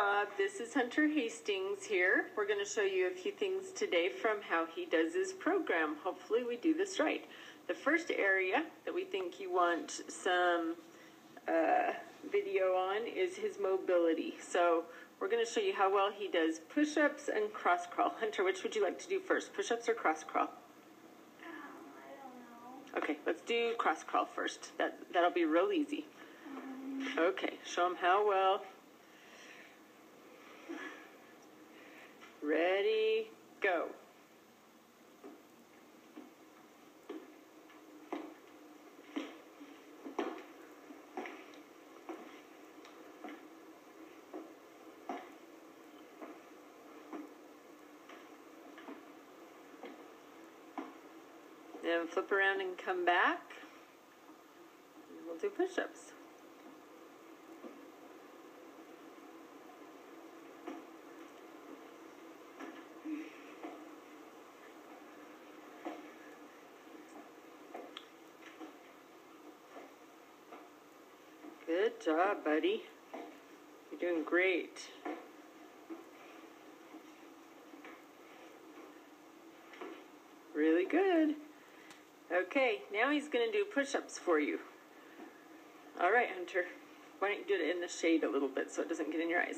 job. This is Hunter Hastings here. We're going to show you a few things today from how he does his program. Hopefully we do this right. The first area that we think you want some video on is his mobility. So we're going to show you how well he does push-ups and cross-crawl. Hunter, which would you like to do first, push-ups or cross-crawl? I don't know. Okay, let's do cross-crawl first. That'll be real easy. Okay, show him how well. Ready, go. Then flip around and come back. And we'll do push-ups. Good job, buddy. You're doing great. Really good. Okay, now he's going to do push-ups for you. All right, Hunter. Why don't you do it in the shade a little bit so it doesn't get in your eyes?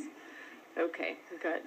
Okay, we got